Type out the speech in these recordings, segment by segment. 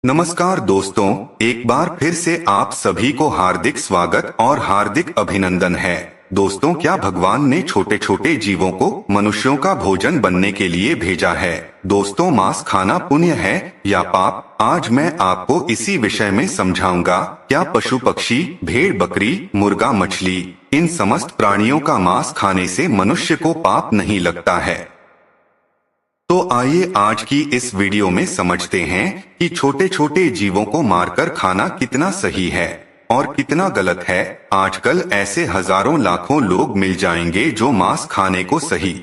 नमस्कार दोस्तों, एक बार फिर से आप सभी को हार्दिक स्वागत और हार्दिक अभिनंदन है। दोस्तों, क्या भगवान ने छोटे छोटे जीवों को मनुष्यों का भोजन बनने के लिए भेजा है? दोस्तों, मांस खाना पुण्य है या पाप? आज मैं आपको इसी विषय में समझाऊंगा। क्या पशु पक्षी, भेड़ बकरी, मुर्गा मछली, इन समस्त प्राणियों का मांस खाने से मनुष्य को पाप नहीं लगता है? तो आइए आज की इस वीडियो में समझते हैं कि छोटे छोटे जीवों को मारकर खाना कितना सही है और कितना गलत है। आजकल ऐसे हजारों लाखों लोग मिल जाएंगे जो मांस खाने को सही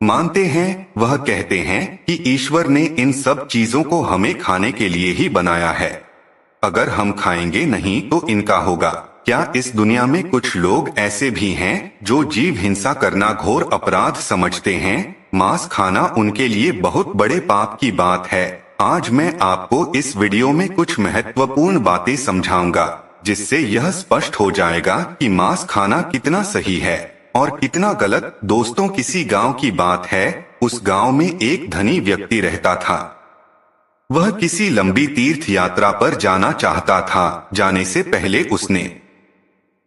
मानते हैं। वह कहते हैं कि ईश्वर ने इन सब चीजों को हमें खाने के लिए ही बनाया है, अगर हम खाएंगे नहीं तो इनका होगा क्या? इस दुनिया में कुछ लोग ऐसे भी हैं जो जीव हिंसा करना घोर अपराध समझते हैं। मांस खाना उनके लिए बहुत बड़े पाप की बात है। आज मैं आपको इस वीडियो में कुछ महत्वपूर्ण बातें समझाऊंगा जिससे यह स्पष्ट हो जाएगा कि मांस खाना कितना सही है और कितना गलत। दोस्तों, किसी गांव की बात है। उस गांव में एक धनी व्यक्ति रहता था। वह किसी लंबी तीर्थ यात्रा पर जाना चाहता था। जाने से पहले उसने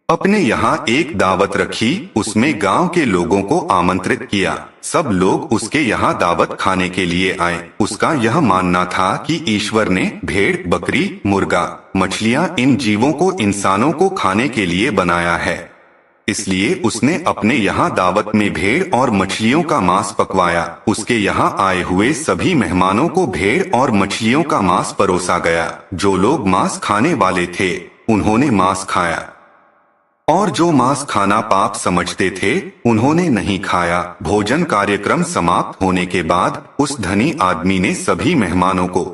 अपने यहाँ एक दावत रखी। उसमें गांव के लोगों को आमंत्रित किया। सब लोग उसके यहाँ दावत खाने के लिए आए। उसका यह मानना था कि ईश्वर ने भेड़, बकरी, मुर्गा, मछलियाँ, इन जीवों को इंसानों को खाने के लिए बनाया है। इसलिए उसने अपने यहाँ दावत में भेड़ और मछलियों का मांस पकवाया। उसके यहाँ आए हुए सभी मेहमानों को भेड़ और मछलियों का मांस परोसा गया। जो लोग मांस खाने वाले थे उन्होंने मांस खाया और जो मांस खाना पाप समझते थे उन्होंने नहीं खाया। भोजन कार्यक्रम समाप्त होने के बाद उस धनी आदमी ने सभी मेहमानों को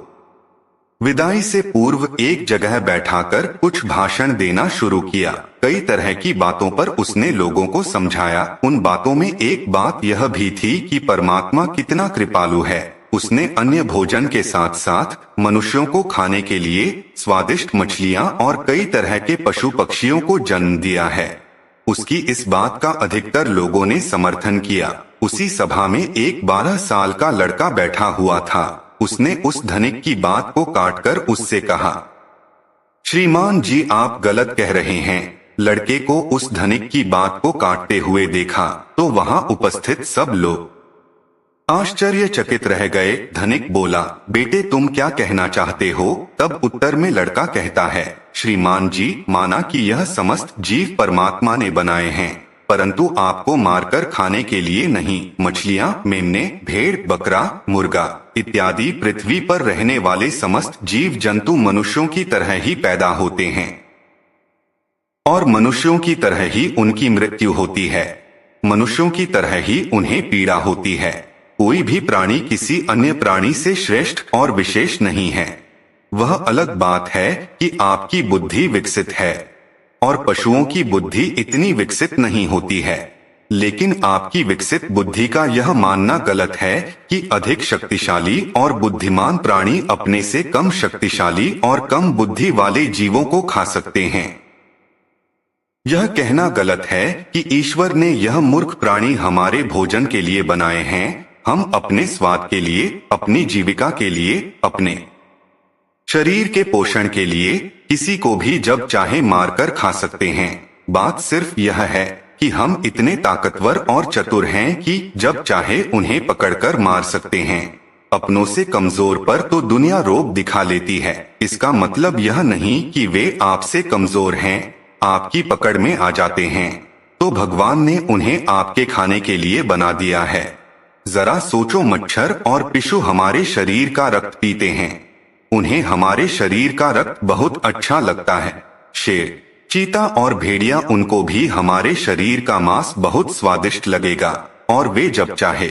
विदाई से पूर्व एक जगह बैठाकर कुछ भाषण देना शुरू किया। कई तरह की बातों पर उसने लोगों को समझाया। उन बातों में एक बात यह भी थी कि परमात्मा कितना कृपालु है। उसने अन्य भोजन के साथ साथ मनुष्यों को खाने के लिए स्वादिष्ट मछलियां और कई तरह के पशु पक्षियों को जन्म दिया है। उसकी इस बात का अधिकतर लोगों ने समर्थन किया। उसी सभा में एक 12 साल का लड़का बैठा हुआ था। उसने उस धनिक की बात को काटकर उससे कहा, श्रीमान जी, आप गलत कह रहे हैं। लड़के को उस धनिक की बात को काटते हुए देखा तो वहां उपस्थित सब लोग आश्चर्यचकित रह गए। धनिक बोला, बेटे, तुम क्या कहना चाहते हो? तब उत्तर में लड़का कहता है, श्रीमान जी, माना कि यह समस्त जीव परमात्मा ने बनाए हैं, परंतु आपको मारकर खाने के लिए नहीं। मछलियां, मेमने, भेड़, बकरा, मुर्गा इत्यादि पृथ्वी पर रहने वाले समस्त जीव जंतु मनुष्यों की तरह ही पैदा होते हैं और मनुष्यों की तरह ही उनकी मृत्यु होती है। मनुष्यों की तरह ही उन्हें पीड़ा होती है। कोई भी प्राणी किसी अन्य प्राणी से श्रेष्ठ और विशेष नहीं है। वह अलग बात है कि आपकी बुद्धि विकसित है और पशुओं की बुद्धि इतनी विकसित नहीं होती है। लेकिन आपकी विकसित बुद्धि का यह मानना गलत है कि अधिक शक्तिशाली और बुद्धिमान प्राणी अपने से कम शक्तिशाली और कम बुद्धि वाले जीवों को खा सकते हैं। यह कहना गलत है कि ईश्वर ने यह मूर्ख प्राणी हमारे भोजन के लिए बनाए हैं। हम अपने स्वाद के लिए, अपनी जीविका के लिए, अपने शरीर के पोषण के लिए किसी को भी जब चाहे मारकर खा सकते हैं। बात सिर्फ यह है कि हम इतने ताकतवर और चतुर हैं कि जब चाहे उन्हें पकड़कर मार सकते हैं। अपनों से कमजोर पर तो दुनिया रोब दिखा लेती है। इसका मतलब यह नहीं कि वे आपसे कमजोर हैं, आपकी पकड़ में आ जाते हैं तो भगवान ने उन्हें आपके खाने के लिए बना दिया है। जरा सोचो, मच्छर और पिशु हमारे शरीर का रक्त पीते हैं। उन्हें हमारे शरीर का रक्त बहुत अच्छा लगता है। शेर, चीता और भेड़िया, उनको भी हमारे शरीर का मांस बहुत स्वादिष्ट लगेगा और वे जब चाहे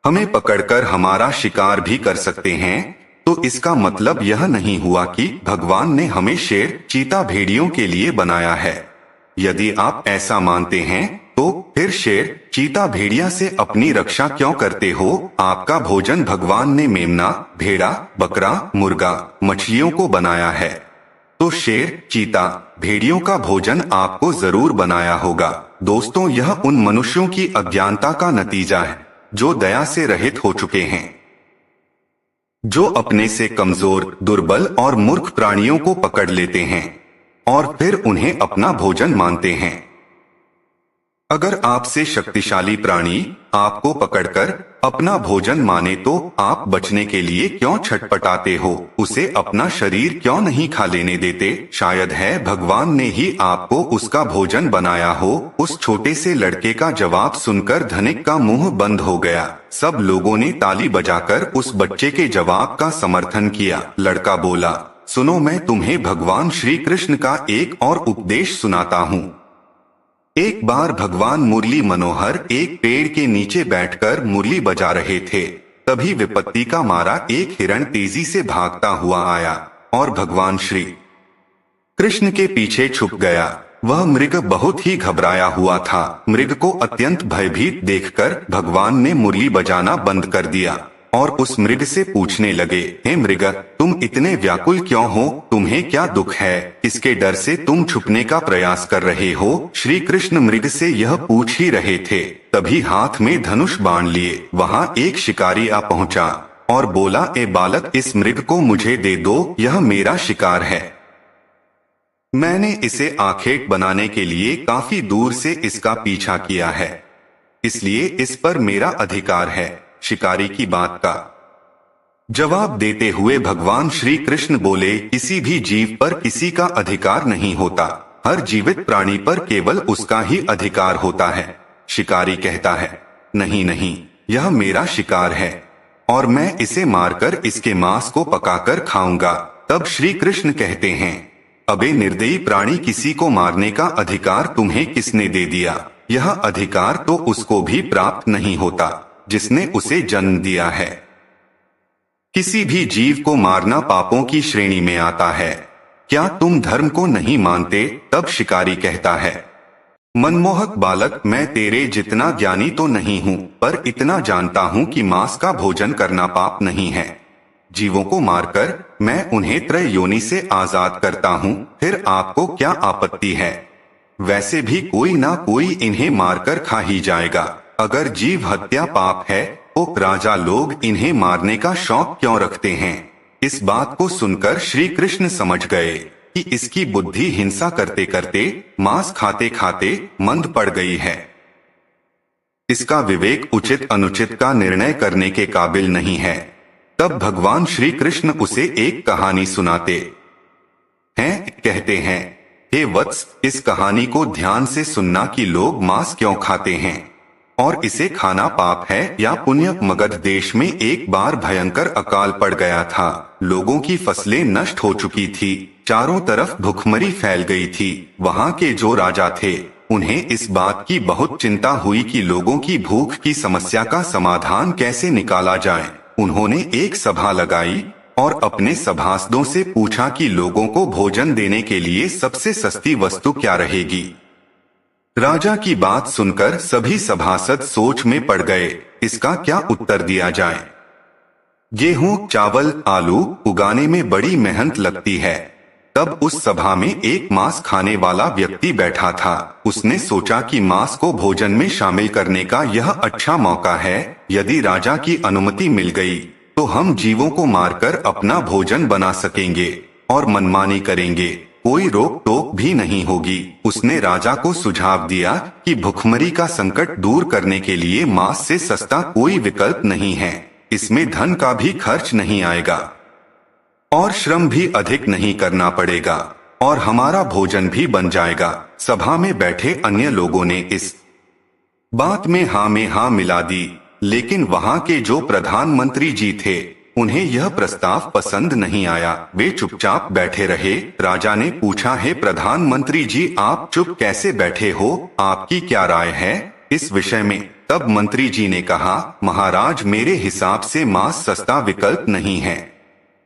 हमें पकड़कर हमारा शिकार भी कर सकते हैं। तो इसका मतलब यह नहीं हुआ कि भगवान ने हमें शेर, चीता, भेड़ियों के लिए बनाया है। यदि आप ऐसा मानते हैं तो फिर शेर, चीता, भेड़िया से अपनी रक्षा क्यों करते हो? आपका भोजन भगवान ने मेमना, भेड़ा, बकरा, मुर्गा, मछलियों को बनाया है, तो शेर, चीता, भेड़ियों का भोजन आपको जरूर बनाया होगा। दोस्तों, यह उन मनुष्यों की अज्ञानता का नतीजा है जो दया से रहित हो चुके हैं। जो अपने से कमजोर, दुर्बल और मूर्ख प्राणियों को पकड़ लेते हैं और फिर उन्हें अपना भोजन मानते हैं। अगर आपसे शक्तिशाली प्राणी आपको पकड़कर अपना भोजन माने तो आप बचने के लिए क्यों छटपटाते हो? उसे अपना शरीर क्यों नहीं खा लेने देते? शायद है भगवान ने ही आपको उसका भोजन बनाया हो। उस छोटे से लड़के का जवाब सुनकर धनिक का मुंह बंद हो गया। सब लोगों ने ताली बजाकर उस बच्चे के जवाब का समर्थन किया। लड़का बोला, सुनो, मैं तुम्हें भगवान श्री कृष्ण का एक और उपदेश सुनाता हूँ। एक बार भगवान मुरली मनोहर एक पेड़ के नीचे बैठकर मुरली बजा रहे थे। तभी विपत्ति का मारा एक हिरण तेजी से भागता हुआ आया और भगवान श्री कृष्ण के पीछे छुप गया। वह मृग बहुत ही घबराया हुआ था। मृग को अत्यंत भयभीत देखकर भगवान ने मुरली बजाना बंद कर दिया और उस मृग से पूछने लगे, हे मृग, तुम इतने व्याकुल क्यों हो? तुम्हें क्या दुख है? किसके डर से तुम छुपने का प्रयास कर रहे हो? श्री कृष्ण मृग से यह पूछ ही रहे थे, तभी हाथ में धनुष बाण लिए वहां एक शिकारी आ पहुंचा और बोला, ए बालक, इस मृग को मुझे दे दो, यह मेरा शिकार है। मैंने इसे आखेट बनाने के लिए काफी दूर से इसका पीछा किया है, इसलिए इस पर मेरा अधिकार है। शिकारी की बात का जवाब देते हुए भगवान श्री कृष्ण बोले, किसी भी जीव पर किसी का अधिकार नहीं होता। हर जीवित प्राणी पर केवल उसका ही अधिकार होता है। शिकारी कहता है, नहीं नहीं, यह मेरा शिकार है और मैं इसे मारकर इसके मांस को पकाकर खाऊंगा। तब श्री कृष्ण कहते हैं, अबे निर्दयी प्राणी, किसी को मारने का अधिकार तुम्हें किसने दे दिया? यह अधिकार तो उसको भी प्राप्त नहीं होता जिसने उसे जन्म दिया है। किसी भी जीव को मारना पापों की श्रेणी में आता है। क्या तुम धर्म को नहीं मानते? तब शिकारी कहता है, मनमोहक बालक, मैं तेरे जितना ज्ञानी तो नहीं हूँ, पर इतना जानता हूँ कि मांस का भोजन करना पाप नहीं है। जीवों को मारकर मैं उन्हें त्रय योनि से आजाद करता हूँ, फिर आपको क्या आपत्ति है? वैसे भी कोई ना कोई इन्हें मारकर खा ही जाएगा। अगर जीव हत्या पाप है तो राजा लोग इन्हें मारने का शौक क्यों रखते हैं? इस बात को सुनकर श्री कृष्ण समझ गए कि इसकी बुद्धि हिंसा करते करते, मांस खाते खाते मंद पड़ गई है। इसका विवेक उचित अनुचित का निर्णय करने के काबिल नहीं है। तब भगवान श्री कृष्ण उसे एक कहानी सुनाते हैं। कहते हैं, हे वत्स, इस कहानी को ध्यान से सुनना कि लोग मांस क्यों खाते हैं और इसे खाना पाप है या पुण्य। मगध देश में एक बार भयंकर अकाल पड़ गया था। लोगों की फसलें नष्ट हो चुकी थी। चारों तरफ भुखमरी फैल गई थी। वहां के जो राजा थे, उन्हें इस बात की बहुत चिंता हुई कि लोगों की भूख की समस्या का समाधान कैसे निकाला जाए। उन्होंने एक सभा लगाई और अपने सभासदों से पूछा कि लोगों को भोजन देने के लिए सबसे सस्ती वस्तु क्या रहेगी। राजा की बात सुनकर सभी सभासद सोच में पड़ गए, इसका क्या उत्तर दिया जाए। गेहूं, चावल, आलू उगाने में बड़ी मेहनत लगती है। तब उस सभा में एक मांस खाने वाला व्यक्ति बैठा था। उसने सोचा कि मांस को भोजन में शामिल करने का यह अच्छा मौका है। यदि राजा की अनुमति मिल गई तो हम जीवों को मारकर अपना भोजन बना सकेंगे और मनमानी करेंगे, कोई रोक टोक भी नहीं होगी। उसने राजा को सुझाव दिया कि भुखमरी का संकट दूर करने के लिए मांस से सस्ता कोई विकल्प नहीं है। इसमें धन का भी खर्च नहीं आएगा और श्रम भी अधिक नहीं करना पड़ेगा और हमारा भोजन भी बन जाएगा। सभा में बैठे अन्य लोगों ने इस बात में हाँ मिला दी, लेकिन वहां के जो प्रधानमंत्री जी थे, उन्हें यह प्रस्ताव पसंद नहीं आया। वे चुपचाप बैठे रहे। राजा ने पूछा, हे प्रधानमंत्री जी, आप चुप कैसे बैठे हो? आपकी क्या राय है इस विषय में? तब मंत्री जी ने कहा, महाराज, मेरे हिसाब से मांस सस्ता विकल्प नहीं है।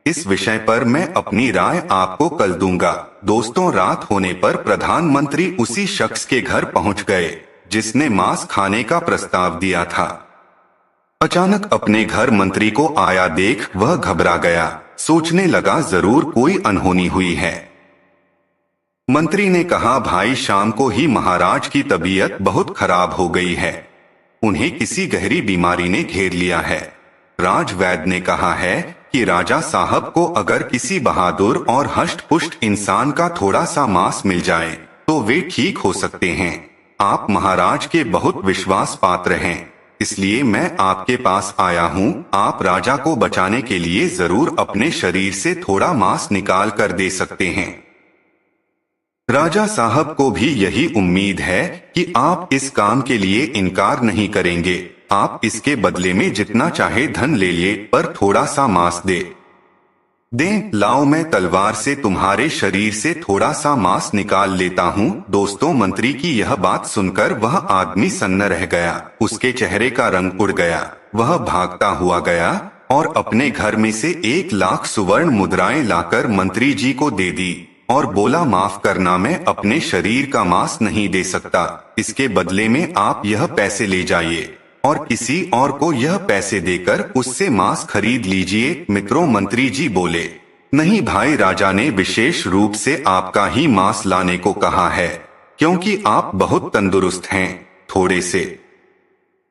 इस विषय पर मैं अपनी राय आपको कल दूंगा। दोस्तों, रात होने पर प्रधानमंत्री उसी शख्स के घर पहुंच गए जिसने मांस खाने का प्रस्ताव दिया था। अचानक अपने घर मंत्री को आया देख वह घबरा गया। सोचने लगा, जरूर कोई अनहोनी हुई है। मंत्री ने कहा, भाई, शाम को ही महाराज की तबीयत बहुत खराब हो गई है। उन्हें किसी गहरी बीमारी ने घेर लिया है। राजवैद्य ने कहा है कि राजा साहब को अगर किसी बहादुर और हष्ट-पुष्ट इंसान का थोड़ा सा मांस मिल जाए तो वे ठीक हो सकते हैं। आप महाराज के बहुत विश्वास पात्र हैं, इसलिए मैं आपके पास आया हूँ। आप राजा को बचाने के लिए जरूर अपने शरीर से थोड़ा मांस निकाल कर दे सकते हैं। राजा साहब को भी यही उम्मीद है कि आप इस काम के लिए इनकार नहीं करेंगे। आप इसके बदले में जितना चाहे धन ले लिए, पर थोड़ा सा मांस दें। लाओ, मैं तलवार से तुम्हारे शरीर से थोड़ा सा मांस निकाल लेता हूँ। दोस्तों, मंत्री की यह बात सुनकर वह आदमी सन्न रह गया। उसके चेहरे का रंग उड़ गया। वह भागता हुआ गया और अपने घर में से 1 लाख सुवर्ण मुद्राएं लाकर मंत्री जी को दे दी और बोला, माफ करना, मैं अपने शरीर का मांस नहीं दे सकता। इसके बदले में आप यह पैसे ले जाइए और किसी और को यह पैसे देकर उससे मांस खरीद लीजिए। मित्रों, मंत्री जी बोले, नहीं भाई, राजा ने विशेष रूप से आपका ही मांस लाने को कहा है, क्योंकि आप बहुत तंदुरुस्त हैं। थोड़े से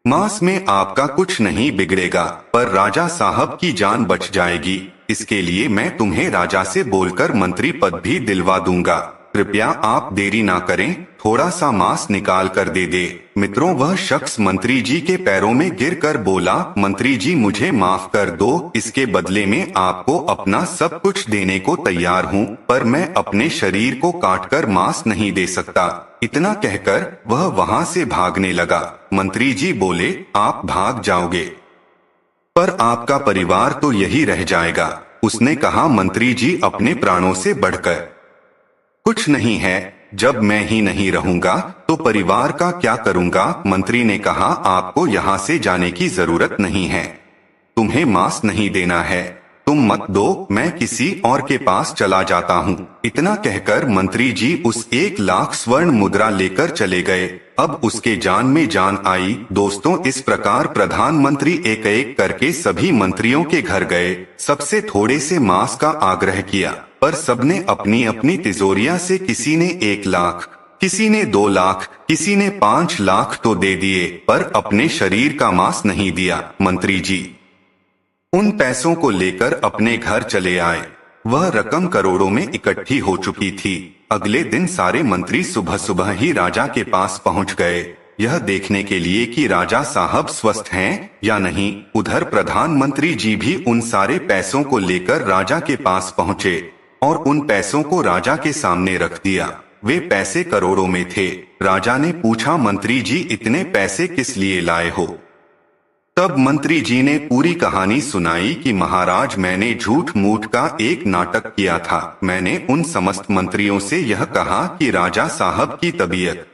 मांस में आपका कुछ नहीं बिगड़ेगा, पर राजा साहब की जान बच जाएगी। इसके लिए मैं तुम्हें राजा से बोलकर मंत्री पद भी दिलवा दूंगा। कृपया आप देरी ना करें, थोड़ा सा मांस निकाल कर दे। मित्रों, वह शख्स मंत्री जी के पैरों में गिरकर बोला, मंत्री जी, मुझे माफ कर दो। इसके बदले में आपको अपना सब कुछ देने को तैयार हूँ, पर मैं अपने शरीर को काटकर मांस नहीं दे सकता। इतना कहकर वह वहाँ से भागने लगा। मंत्री जी बोले, आप भाग जाओगे, पर आपका परिवार तो यही रह जाएगा। उसने कहा, मंत्री जी, अपने प्राणों से बढ़कर कुछ नहीं है। जब मैं ही नहीं रहूंगा तो परिवार का क्या करूंगा? मंत्री ने कहा, आपको यहाँ से जाने की जरूरत नहीं है। तुम्हें मांस नहीं देना है, तुम मत दो, मैं किसी और के पास चला जाता हूँ। इतना कहकर मंत्री जी उस 1 लाख स्वर्ण मुद्रा लेकर चले गए। अब उसके जान में जान आई। दोस्तों, इस प्रकार प्रधानमंत्री एक एक करके सभी मंत्रियों के घर गए, सबसे थोड़े से मांस का आग्रह किया, पर सबने अपनी अपनी तिजोरियां से किसी ने 1 लाख, किसी ने 2 लाख, किसी ने 5 लाख तो दे दिए, पर अपने शरीर का मांस नहीं दिया। मंत्री जी उन पैसों को लेकर अपने घर चले आए। वह रकम करोड़ों में इकट्ठी हो चुकी थी। अगले दिन सारे मंत्री सुबह सुबह ही राजा के पास पहुंच गए, यह देखने के लिए कि राजा साहब स्वस्थ हैं या नहीं। उधर प्रधानमंत्री जी भी उन सारे पैसों को लेकर राजा के पास पहुंचे और उन पैसों को राजा के सामने रख दिया। वे पैसे करोड़ों में थे। राजा ने पूछा, मंत्री जी, इतने पैसे किस लिए लाए हो? तब मंत्री जी ने पूरी कहानी सुनाई कि महाराज, मैंने झूठ मूठ का एक नाटक किया था। मैंने उन समस्त मंत्रियों से यह कहा कि राजा साहब की तबीयत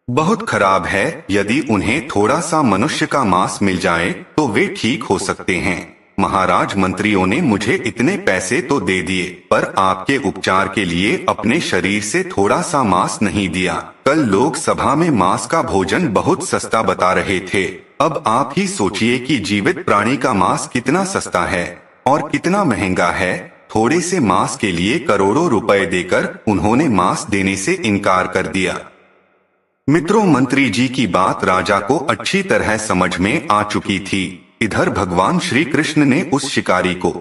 बहुत खराब है, यदि उन्हें थोड़ा सा मनुष्य का मांस मिल जाए तो वे ठीक हो सकते हैं। महाराज, मंत्रियों ने मुझे इतने पैसे तो दे दिए, पर आपके उपचार के लिए अपने शरीर से थोड़ा सा मांस नहीं दिया। कल लोग सभा में मांस का भोजन बहुत सस्ता बता रहे थे। अब आप ही सोचिए कि जीवित प्राणी का मांस कितना सस्ता है और कितना महंगा है। थोड़े से मांस के लिए करोड़ों रुपए देकर उन्होंने मांस देने से इनकार कर दिया। मित्रों, मंत्री जी की बात राजा को अच्छी तरह समझ में आ चुकी थी। इधर भगवान श्री कृष्ण ने उस शिकारी को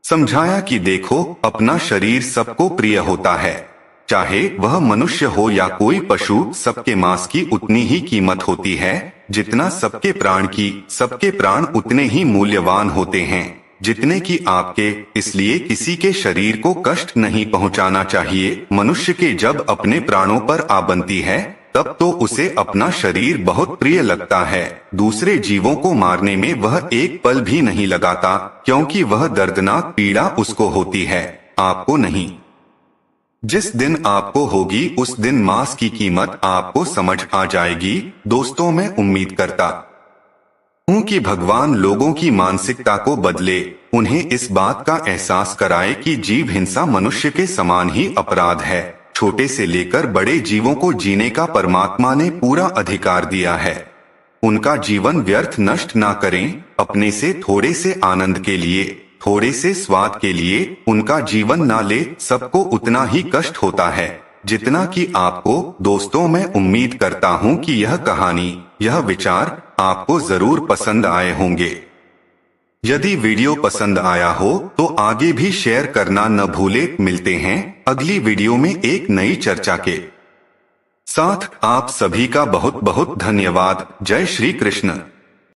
समझाया कि देखो, अपना शरीर सबको प्रिय होता है, चाहे वह मनुष्य हो या कोई पशु, सबके मांस की उतनी ही कीमत होती है जितना सबके प्राण की। सबके प्राण उतने ही मूल्यवान होते हैं जितने की आपके, इसलिए किसी के शरीर को कष्ट नहीं पहुंचाना चाहिए। मनुष्य के जब अपने प्राणों पर आ बनती है तब तो उसे अपना शरीर बहुत प्रिय लगता है। दूसरे जीवों को मारने में वह एक पल भी नहीं लगाता, क्योंकि वह दर्दनाक पीड़ा उसको होती है, आपको नहीं। जिस दिन आपको होगी उस दिन मांस की कीमत आपको समझ आ जाएगी। दोस्तों, मैं उम्मीद करता हूँ कि भगवान लोगों की मानसिकता को बदले, उन्हें इस बात का एहसास कराए कि जीव हिंसा मनुष्य के समान ही अपराध है। छोटे से लेकर बड़े जीवों को जीने का परमात्मा ने पूरा अधिकार दिया है। उनका जीवन व्यर्थ नष्ट ना करें। अपने से थोड़े से आनंद के लिए, थोड़े से स्वाद के लिए उनका जीवन ना ले। सबको उतना ही कष्ट होता है जितना कि आपको। दोस्तों, मैं उम्मीद करता हूँ कि यह कहानी, यह विचार आपको जरूर पसंद आए होंगे। यदि वीडियो पसंद आया हो तो आगे भी शेयर करना न भूले। मिलते हैं अगली वीडियो में एक नई चर्चा के साथ। आप सभी का बहुत बहुत धन्यवाद। जय श्री कृष्ण।